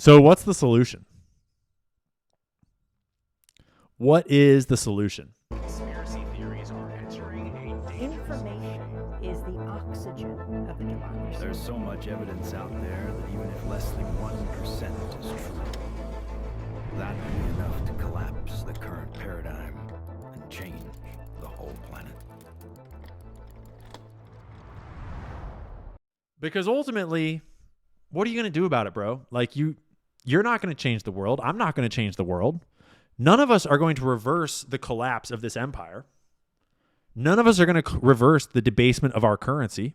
So what's the solution? What is the solution? Conspiracy theories are entering a dangerous... Information is the oxygen of the democracy. There's so much evidence out there that even if less than 1% is true, that would be enough to collapse the current paradigm and change the whole planet. Because ultimately, what are you going to do about it, bro? Like you're not going to change the world. I'm not going to change the world. None of us are going to reverse the collapse of this empire. None of us are going to reverse the debasement of our currency.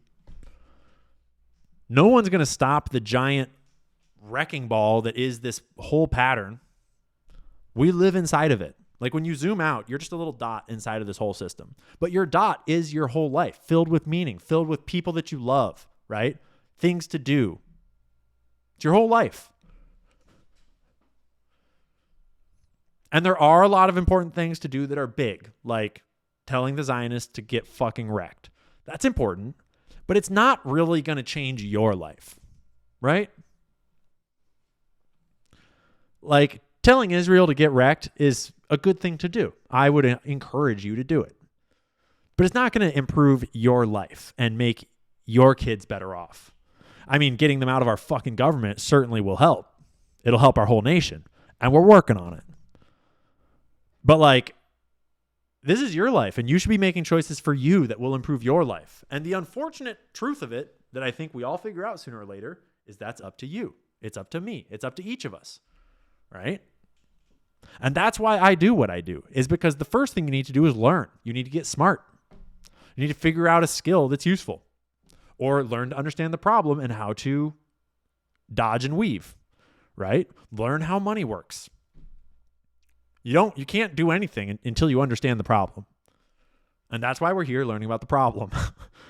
No one's going to stop the giant wrecking ball that is this whole pattern. We live inside of it. Like when you zoom out, you're just a little dot inside of this whole system. But your dot is your whole life, filled with meaning, filled with people that you love, right? Things to do. It's your whole life. And there are a lot of important things to do that are big, like telling the Zionists to get fucking wrecked. That's important, but it's not really going to change your life, right? Like telling Israel to get wrecked is a good thing to do. I would encourage you to do it. But it's not going to improve your life and make your kids better off. I mean, getting them out of our fucking government certainly will help. It'll help our whole nation, and we're working on it. But like, this is your life, and you should be making choices for you that will improve your life. And the unfortunate truth of it that I think we all figure out sooner or later is that's up to you. It's up to me. It's up to each of us, right? And that's why I do what I do, is because the first thing you need to do is learn. You need to get smart. You need to figure out a skill that's useful, or learn to understand the problem and how to dodge and weave, right? Learn how money works. You can't do anything until you understand the problem. And that's why we're here learning about the problem.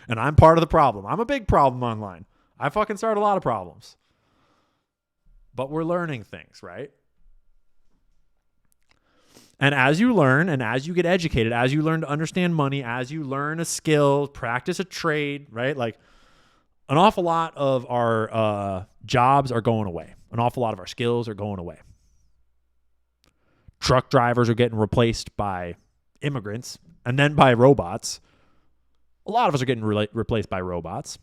And I'm part of the problem. I'm a big problem online. I fucking start a lot of problems. But we're learning things, right? And as you learn and as you get educated, as you learn to understand money, as you learn a skill, practice a trade, right? Like an awful lot of our jobs are going away. An awful lot of our skills are going away. Truck drivers are getting replaced by immigrants and then by robots. A lot of us are getting replaced by robots.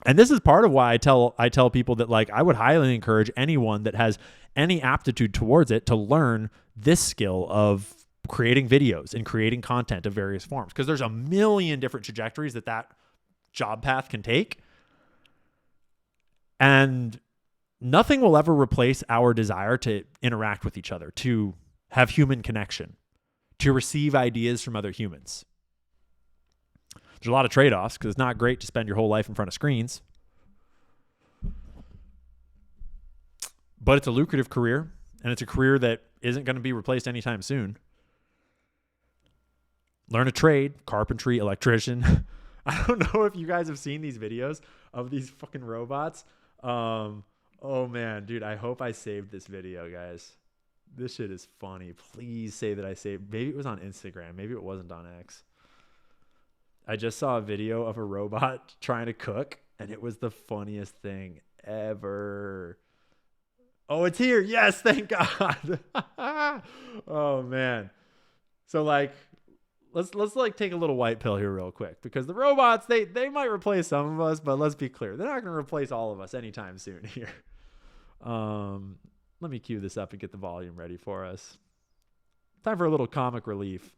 And this is part of why I tell people that, like, I would highly encourage anyone that has any aptitude towards it to learn this skill of creating videos and creating content of various forms, because there's a million different trajectories that job path can take. And nothing will ever replace our desire to interact with each other, to have human connection, to receive ideas from other humans. There's a lot of trade-offs because it's not great to spend your whole life in front of screens. But it's a lucrative career, and it's a career that isn't going to be replaced anytime soon. Learn a trade, carpentry, electrician. I don't know if you guys have seen these videos of these fucking robots. Oh man, dude, I hope I saved this video, guys. This shit is funny. Please say that I saved. Maybe it was on Instagram. Maybe it wasn't on X. I just saw a video of a robot trying to cook, and it was the funniest thing ever. Oh, it's here. Yes, thank God. Oh man. So like, let's like take a little white pill here real quick, because the robots, they might replace some of us, but let's be clear, they're not going to replace all of us anytime soon here. Let me cue this up and get the volume ready for us. Time for a little comic relief.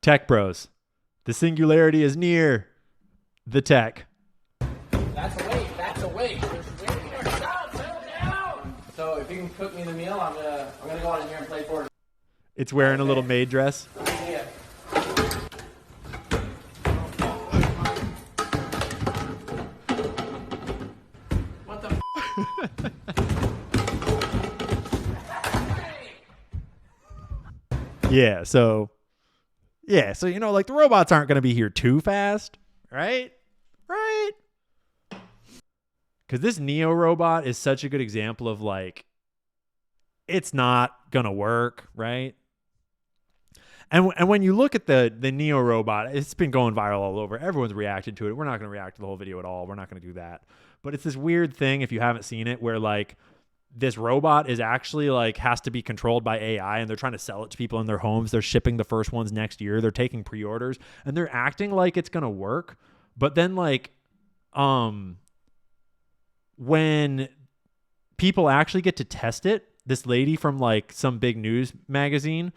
Tech bros, the singularity is near. The tech. That's a wait. Stop, settle down. So if you can cook me the meal, I'm gonna go on in here and play for it. It's wearing a little maid dress. Yeah. What the Yeah, so you know, like, the robots aren't going to be here too fast, right? Because this Neo robot is such a good example of, like, it's not going to work, right? And when you look at the Neo robot, it's been going viral all over. Everyone's reacted to it. We're not going to react to the whole video at all. We're not going to do that. But it's this weird thing, if you haven't seen it, where like this robot is actually like has to be controlled by AI, and they're trying to sell it to people in their homes. They're shipping the first ones next year. They're taking pre-orders, and they're acting like it's going to work. But then like when people actually get to test it, this lady from like some big news magazine,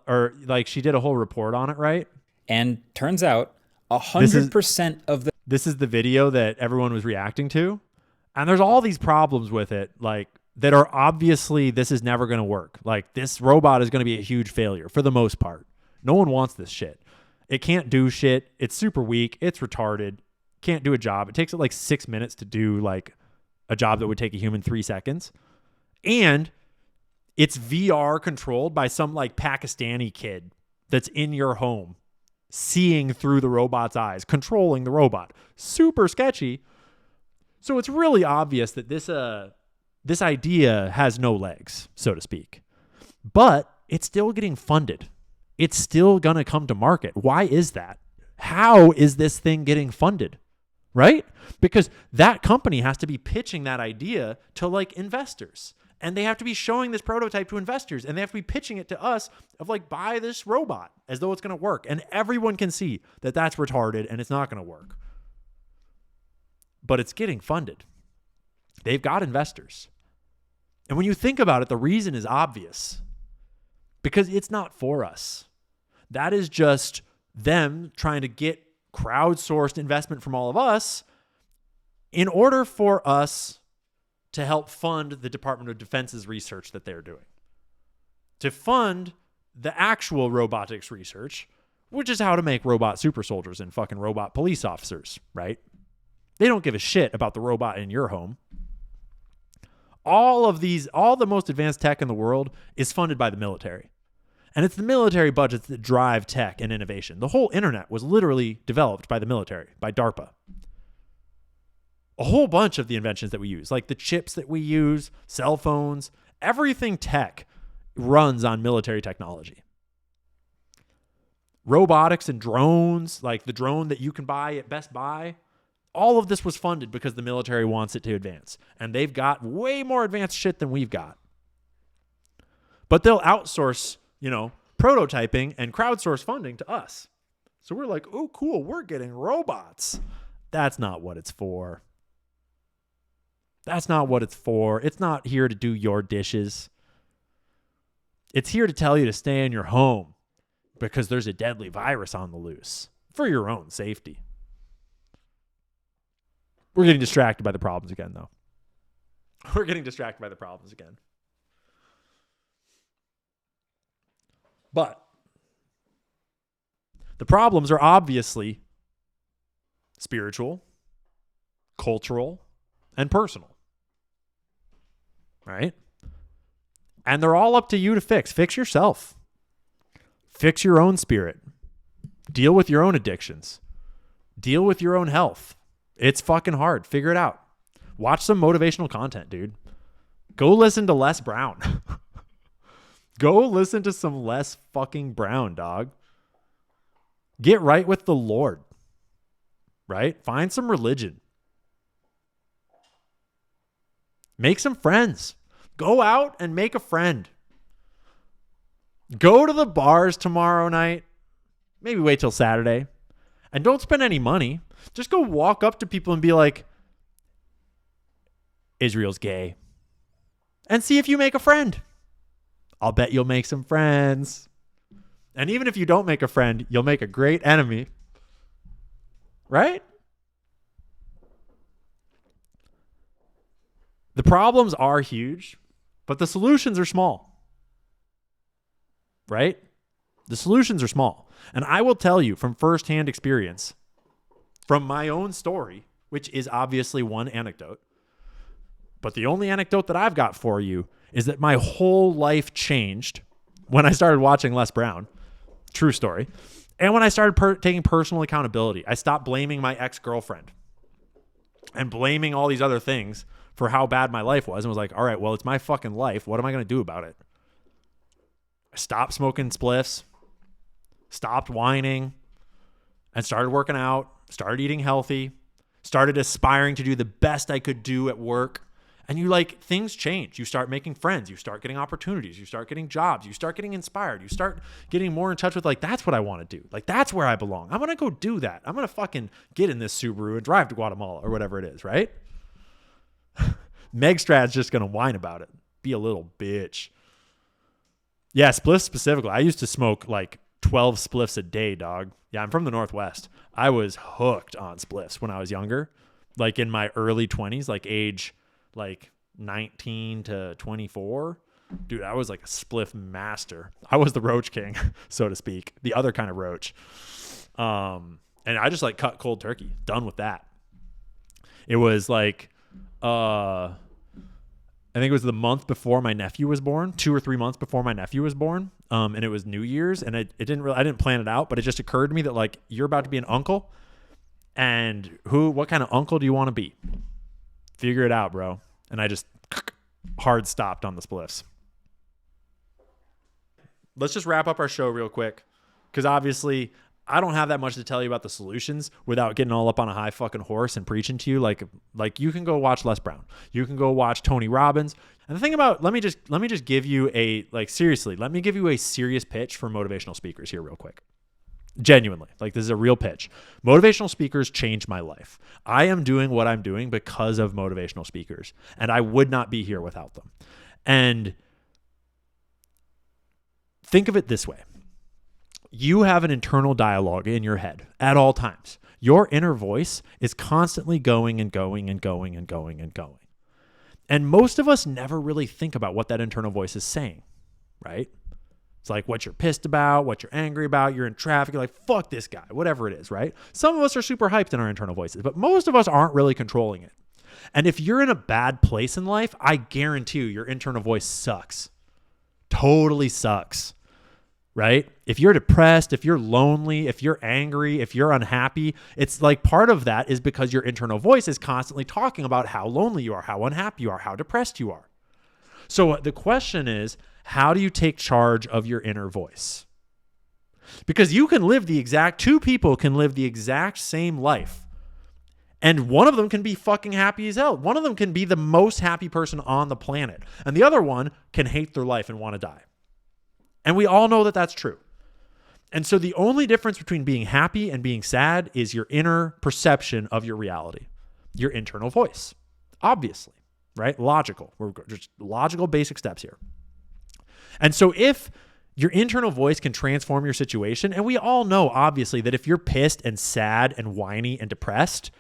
or like she did a whole report on it, right? And turns out 100% of the This is the video that everyone was reacting to. And there's all these problems with it, like that are obviously this is never going to work. Like this robot is going to be a huge failure for the most part. No one wants this shit. It can't do shit. It's super weak. It's retarded. Can't do a job. It takes it like 6 minutes to do like a job that would take a human 3 seconds. And it's VR controlled by some like Pakistani kid that's in your home, seeing through the robot's eyes, controlling the robot. Super sketchy. So it's really obvious that this idea has no legs, so to speak. But it's still getting funded. It's still going to come to market. Why is that? How is this thing getting funded? Right? Because that company has to be pitching that idea to like investors. And they have to be showing this prototype to investors, and they have to be pitching it to us of like, buy this robot as though it's going to work. And everyone can see that that's retarded and it's not going to work. But it's getting funded. They've got investors. And when you think about it, the reason is obvious. Because it's not for us. That is just them trying to get crowdsourced investment from all of us in order for us to help fund the Department of Defense's research that they're doing. To fund the actual robotics research, which is how to make robot super soldiers and fucking robot police officers, right? They don't give a shit about the robot in your home. All the most advanced tech in the world is funded by the military. And it's the military budgets that drive tech and innovation. The whole internet was literally developed by the military, by DARPA. A whole bunch of the inventions that we use, like the chips that we use, cell phones, everything tech runs on military technology. Robotics and drones, like the drone that you can buy at Best Buy, all of this was funded because the military wants it to advance. And they've got way more advanced shit than we've got. But they'll outsource, prototyping and crowdsource funding to us. So we're like, oh, cool, we're getting robots. That's not what it's for. That's not what it's for. It's not here to do your dishes. It's here to tell you to stay in your home because there's a deadly virus on the loose for your own safety. We're getting distracted by the problems again, though. We're getting distracted by the problems again. But the problems are obviously spiritual, cultural, and personal. Right? And they're all up to you to fix. Fix yourself. Fix your own spirit. Deal with your own addictions. Deal with your own health. It's fucking hard. Figure it out. Watch some motivational content, dude. Go listen to Les Brown. Go listen to some Les fucking Brown, dog. Get right with the Lord. Right? Find some religion. Make some friends. Go out and make a friend. Go to the bars tomorrow night. Maybe wait till Saturday. And don't spend any money. Just go walk up to people and be like, Israel's gay. And see if you make a friend. I'll bet you'll make some friends. And even if you don't make a friend, you'll make a great enemy. Right? The problems are huge, but the solutions are small. Right? The solutions are small. And I will tell you from firsthand experience, from my own story, which is obviously one anecdote, but the only anecdote that I've got for you is that my whole life changed when I started watching Les Brown. True story. And when I started taking personal accountability, I stopped blaming my ex-girlfriend and blaming all these other things for how bad my life was, and was like, all right, well, it's my fucking life. What am I going to do about it? I stopped smoking spliffs. stopped whining, and started working out, started eating healthy, started aspiring to do the best I could do at work. And you like, things change. You start making friends. You start getting opportunities. You start getting jobs. You start getting inspired. You start getting more in touch with like, that's what I want to do. Like, that's where I belong. I'm going to go do that. I'm going to fucking get in this Subaru and drive to Guatemala or whatever it is, right? Meg Strad's just going to whine about it. Be a little bitch. Yeah, spliffs specifically. I used to smoke like 12 spliffs a day, dog. Yeah, I'm from the Northwest. I was hooked on spliffs when I was younger, like in my early 20s, like age like 19 to 24. Dude, I was like a spliff master. I was the roach king, so to speak, the other kind of roach. And I just like cut cold turkey. Done with that. It was like, I think it was the month before my nephew was born, 2 or 3 months before my nephew was born. And it was New Year's, and I didn't plan it out, but it just occurred to me that like, you're about to be an uncle, and what kind of uncle do you want to be? Figure it out, bro. And I just hard stopped on the spliffs. Let's just wrap up our show real quick, because obviously I don't have that much to tell you about the solutions without getting all up on a high fucking horse and preaching to you. Like you can go watch Les Brown. You can go watch Tony Robbins. And the thing about, let me just give you let me give you a serious pitch for motivational speakers here real quick. Genuinely, like this is a real pitch. Motivational speakers changed my life. I am doing what I'm doing because of motivational speakers, and I would not be here without them. And think of it this way. You have an internal dialogue in your head at all times. Your inner voice is constantly going and going and going and going and going. And most of us never really think about what that internal voice is saying, right? It's like what you're pissed about, what you're angry about, you're in traffic, you're like, fuck this guy, whatever it is, right? Some of us are super hyped in our internal voices, but most of us aren't really controlling it. And if you're in a bad place in life, I guarantee you your internal voice sucks. Totally sucks, right? If you're depressed, if you're lonely, if you're angry, if you're unhappy, it's like part of that is because your internal voice is constantly talking about how lonely you are, how unhappy you are, how depressed you are. So the question is, how do you take charge of your inner voice? Because two people can live the exact same life. And one of them can be fucking happy as hell. One of them can be the most happy person on the planet. And the other one can hate their life and want to die. And we all know that that's true. And so the only difference between being happy and being sad is your inner perception of your reality, your internal voice, obviously, right? Logical. We're just logical basic steps here. And so if your internal voice can transform your situation, and we all know, obviously, that if you're pissed and sad and whiny and depressed,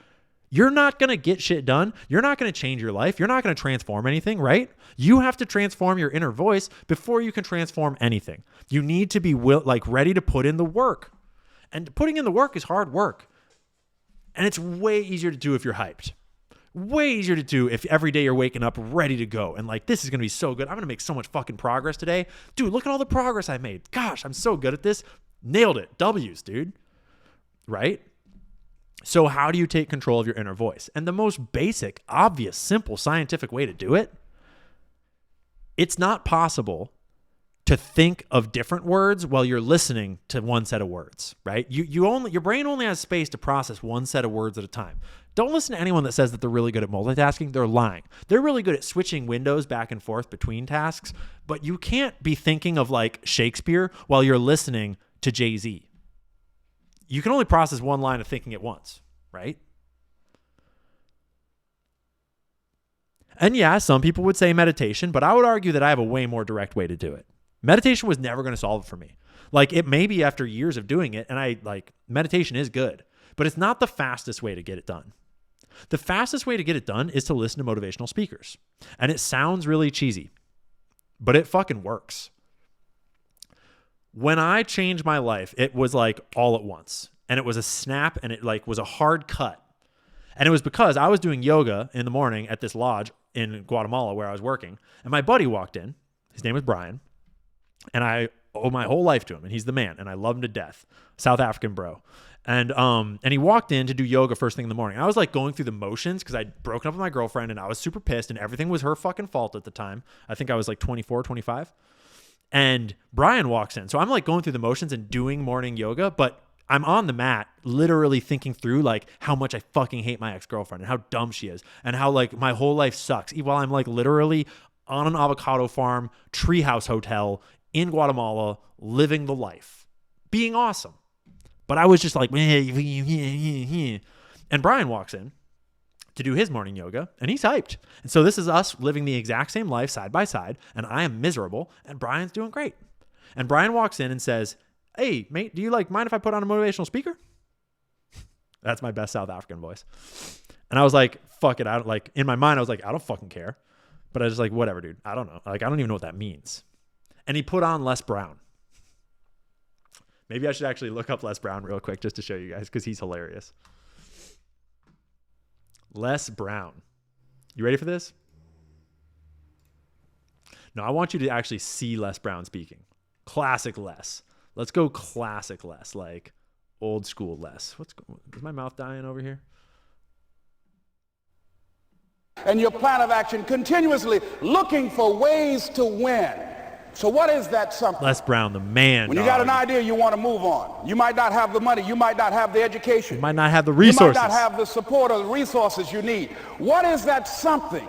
you're not going to get shit done. You're not going to change your life. You're not going to transform anything, right? You have to transform your inner voice before you can transform anything. You need to be ready to put in the work. And putting in the work is hard work. And it's way easier to do if you're hyped. Way easier to do if every day you're waking up ready to go and like, this is going to be so good. I'm going to make so much fucking progress today. Dude, look at all the progress I made. Gosh, I'm so good at this. Nailed it. W's, dude. Right? So how do you take control of your inner voice? And the most basic, obvious, simple, scientific way to do it, it's not possible to think of different words while you're listening to one set of words, right? Your brain only has space to process one set of words at a time. Don't listen to anyone that says that they're really good at multitasking. They're lying. They're really good at switching windows back and forth between tasks, but you can't be thinking of like Shakespeare while you're listening to Jay-Z. You can only process one line of thinking at once, right? And yeah, some people would say meditation, but I would argue that I have a way more direct way to do it. Meditation was never going to solve it for me. Like, it may be after years of doing it, and meditation is good, but it's not the fastest way to get it done. The fastest way to get it done is to listen to motivational speakers. And it sounds really cheesy, but it fucking works. When I changed my life, it was like all at once. And it was a snap, and it like was a hard cut. And it was because I was doing yoga in the morning at this lodge in Guatemala where I was working. And my buddy walked in. His name was Brian. And I owe my whole life to him. And he's the man. And I love him to death. South African bro. And he walked in to do yoga first thing in the morning. I was like going through the motions because I'd broken up with my girlfriend and I was super pissed and everything was her fucking fault at the time. I think I was like 24, 25. And Brian walks in. So I'm like going through the motions and doing morning yoga, but I'm on the mat literally thinking through like how much I fucking hate my ex-girlfriend and how dumb she is and how like my whole life sucks. While I'm like literally on an avocado farm, treehouse hotel in Guatemala, living the life, being awesome. But I was just like, and Brian walks in to do his morning yoga and he's hyped. And so this is us living the exact same life side by side. And I am miserable and Brian's doing great. And Brian walks in and says, hey, mate, do you like mind if I put on a motivational speaker? That's my best South African voice. And I was like, fuck it. I don't like, in my mind, I was like, I don't fucking care. But I was like, whatever, dude. I don't know. Like, I don't even know what that means. And he put on Les Brown. Maybe I should actually look up Les Brown real quick just to show you guys because he's hilarious. Les Brown. You ready for this? No, I want you to actually see Les Brown speaking. Classic Les. Let's go classic Les, like old school Les. Is my mouth dying over here? And your plan of action continuously looking for ways to win. So what is that something? Les Brown, the man. When you got an idea, you want to move on. You might not have the money. You might not have the education. You might not have the resources. You might not have the support or the resources you need. What is that something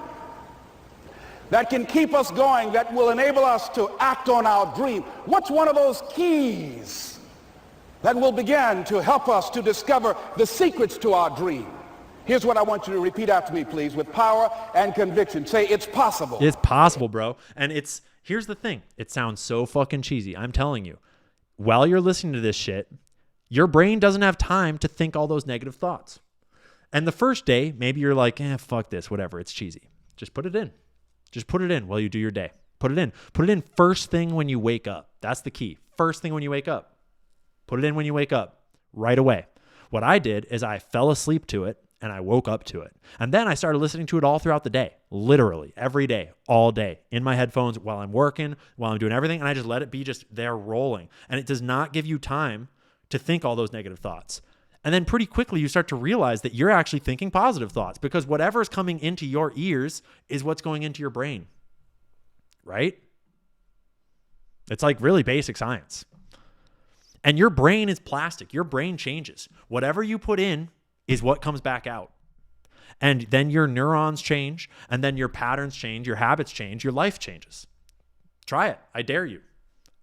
that can keep us going, that will enable us to act on our dream? What's one of those keys that will begin to help us to discover the secrets to our dream? Here's what I want you to repeat after me, please, with power and conviction. Say, it's possible. It's possible, bro. And here's the thing. It sounds so fucking cheesy. I'm telling you, while you're listening to this shit, your brain doesn't have time to think all those negative thoughts. And the first day, maybe you're like, fuck this, whatever. It's cheesy. Just put it in. Just put it in while you do your day. Put it in. Put it in first thing when you wake up. That's the key. First thing when you wake up. Put it in when you wake up right away. What I did is I fell asleep to it and I woke up to it. And then I started listening to it all throughout the day, literally every day, all day, in my headphones while I'm working, while I'm doing everything. And I just let it be just there rolling. And it does not give you time to think all those negative thoughts. And then pretty quickly you start to realize that you're actually thinking positive thoughts because whatever's coming into your ears is what's going into your brain, right? It's like really basic science. And your brain is plastic. Your brain changes. Whatever you put in is what comes back out. And then your neurons change, and then your patterns change, your habits change, your life changes. Try it. I dare you.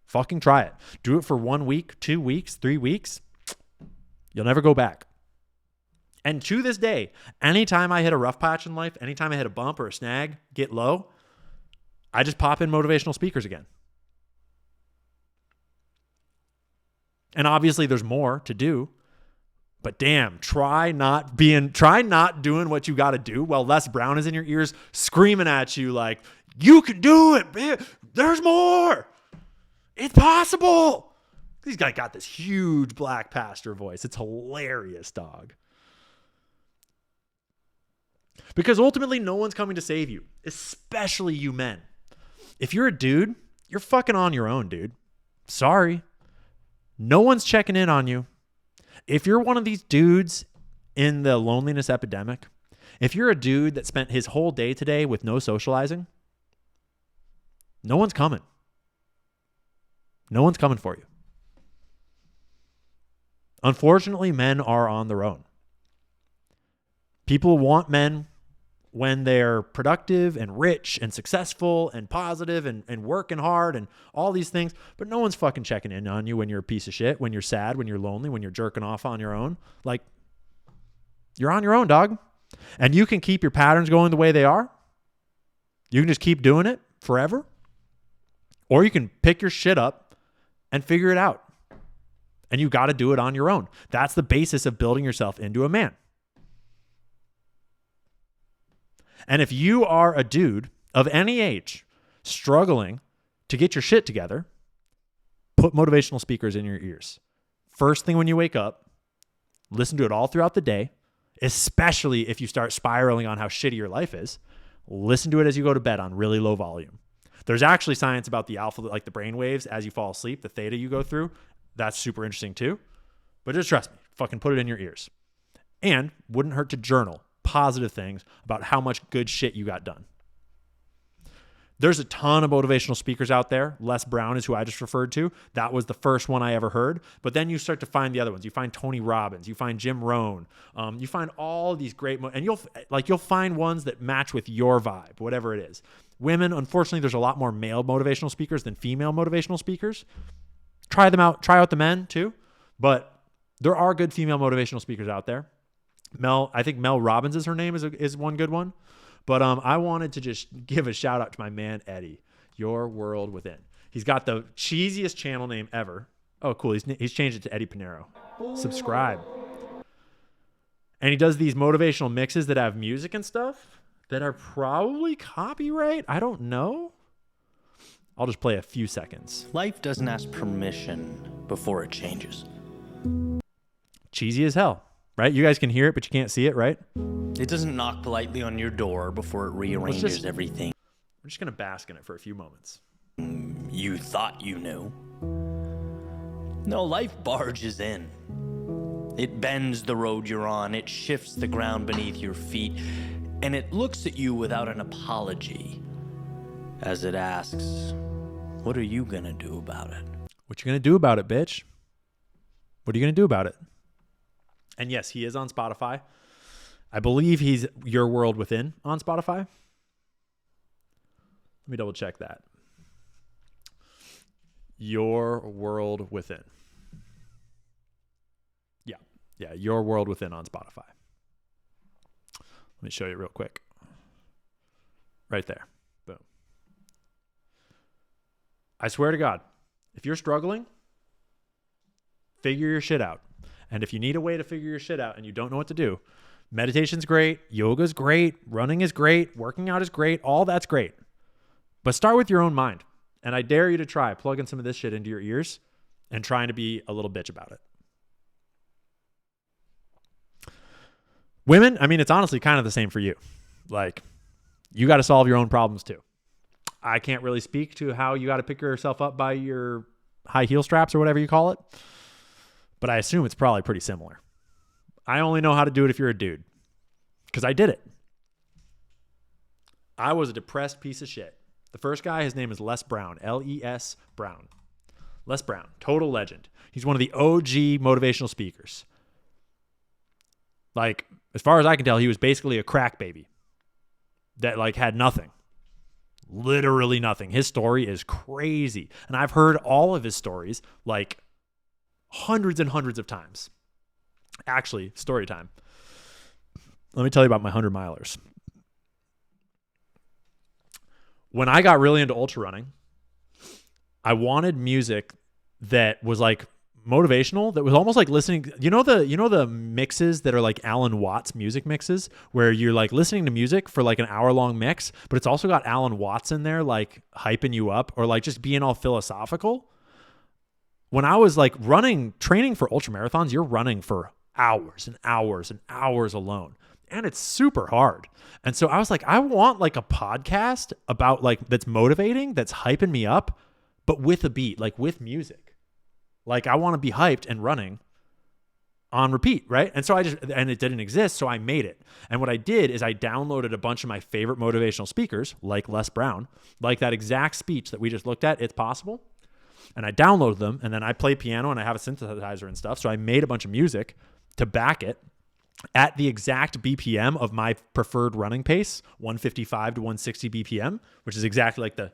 Fucking try it. Do it for 1 week, 2 weeks, 3 weeks. You'll never go back. And to this day, anytime I hit a rough patch in life, anytime I hit a bump or a snag, get low, I just pop in motivational speakers again. And obviously there's more to do. But damn, try not doing what you got to do while Les Brown is in your ears screaming at you like, you can do it, man. There's more. It's possible. This guy got this huge black pastor voice. It's hilarious, dog. Because ultimately, no one's coming to save you, especially you men. If you're a dude, you're fucking on your own, dude. Sorry. No one's checking in on you. If you're one of these dudes in the loneliness epidemic, if you're a dude that spent his whole day today with no socializing, no one's coming. No one's coming for you. Unfortunately, men are on their own. People want men when they're productive and rich and successful and positive and working hard and all these things, but no one's fucking checking in on you when you're a piece of shit, when you're sad, when you're lonely, when you're jerking off on your own. Like, you're on your own, dog. And you can keep your patterns going the way they are. You can just keep doing it forever. Or you can pick your shit up and figure it out. And you got to do it on your own. That's the basis of building yourself into a man. And if you are a dude of any age struggling to get your shit together, put motivational speakers in your ears. First thing when you wake up, listen to it all throughout the day, especially if you start spiraling on how shitty your life is. Listen to it as you go to bed on really low volume. There's actually science about the alpha, like the brain waves as you fall asleep, the theta you go through. That's super interesting too. But just trust me, fucking put it in your ears. And wouldn't hurt to journal positive things about how much good shit you got done. There's a ton of motivational speakers out there. Les Brown is who I just referred to. That was the first one I ever heard. But then you start to find the other ones. You find Tony Robbins. You find Jim Rohn. You find all these great, and you'll find ones that match with your vibe, whatever it is. Women, unfortunately, there's a lot more male motivational speakers than female motivational speakers. Try them out. Try out the men too. But there are good female motivational speakers out there. I think Mel Robbins is her name, is one good one. But I wanted to just give a shout out to my man, Eddie, Your World Within. He's got the cheesiest channel name ever. Oh, cool. He's changed it to Eddie Pinero. Subscribe. And he does these motivational mixes that have music and stuff that are probably copyright. I don't know. I'll just play a few seconds. Life doesn't ask permission before it changes. Cheesy as hell, right? You guys can hear it, but you can't see it, right? It doesn't knock politely on your door before it rearranges everything. We're just going to bask in it for a few moments. You thought you knew. No, life barges in. It bends the road you're on. It shifts the ground beneath your feet. And it looks at you without an apology as it asks, what are you going to do about it? What you going to do about it, bitch? What are you going to do about it? And yes, he is on Spotify. I believe he's Your World Within on Spotify. Let me double check that. Your World Within. Yeah, Your World Within on Spotify. Let me show you real quick. Right there. Boom. I swear to God, if you're struggling, figure your shit out. And if you need a way to figure your shit out and you don't know what to do, meditation's great, yoga's great, running is great, working out is great, all that's great. But start with your own mind. And I dare you to try plugging some of this shit into your ears and trying to be a little bitch about it. Women, I mean, it's honestly kind of the same for you. Like, you got to solve your own problems too. I can't really speak to how you got to pick yourself up by your high heel straps or whatever you call it. But I assume it's probably pretty similar. I only know how to do it if you're a dude. Because I did it. I was a depressed piece of shit. The first guy, his name is Les Brown. L-E-S Brown. Les Brown. Total legend. He's one of the OG motivational speakers. Like, as far as I can tell, he was basically a crack baby. That, like, had nothing. Literally nothing. His story is crazy. And I've heard all of his stories, like, hundreds and hundreds of times. Actually, story time. Let me tell you about my 100 milers. When I got really into ultra running, I wanted music that was like motivational, that was almost like listening. You know the mixes that are like Alan Watts music mixes, where you're like listening to music for like an hour-long mix, but it's also got Alan Watts in there, like hyping you up or like just being all philosophical. When I was like training for ultra marathons, you're running for hours and hours and hours alone. And it's super hard. And so I was like, I want like a podcast about like, that's motivating, that's hyping me up, but with a beat, like with music. Like I want to be hyped and running on repeat, right? And so and it didn't exist, so I made it. And what I did is I downloaded a bunch of my favorite motivational speakers, like Les Brown, like that exact speech that we just looked at, It's Possible. And I downloaded them, and then I play piano and I have a synthesizer and stuff. So I made a bunch of music to back it at the exact BPM of my preferred running pace, 155 to 160 BPM, which is exactly like the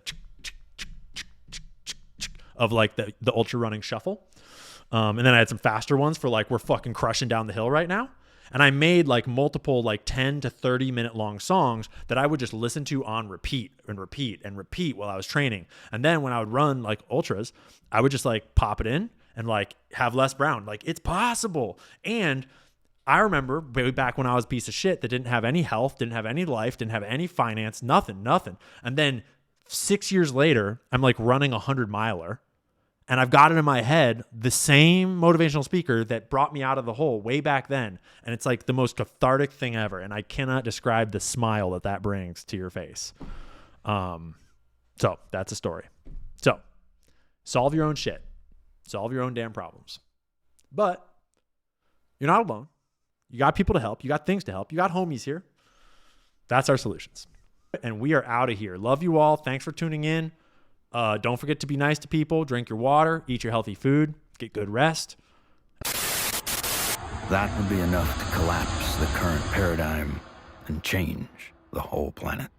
of like the ultra running shuffle. And then I had some faster ones for like, we're fucking crushing down the hill right now. And I made like multiple like 10 to 30 minute long songs that I would just listen to on repeat and repeat and repeat while I was training. And then when I would run like ultras, I would just like pop it in and like have Les Brown, like It's Possible. And I remember way back when I was a piece of shit that didn't have any health, didn't have any life, didn't have any finance, nothing. And then 6 years later, I'm like running a 100-miler. And I've got it in my head, the same motivational speaker that brought me out of the hole way back then. And it's like the most cathartic thing ever. And I cannot describe the smile that brings to your face. So that's a story. So solve your own shit. Solve your own damn problems. But you're not alone. You got people to help. You got things to help. You got homies here. That's our solutions. And we are out of here. Love you all. Thanks for tuning in. Don't forget to be nice to people. Drink your water. Eat your healthy food. Get good rest. That would be enough to collapse the current paradigm and change the whole planet.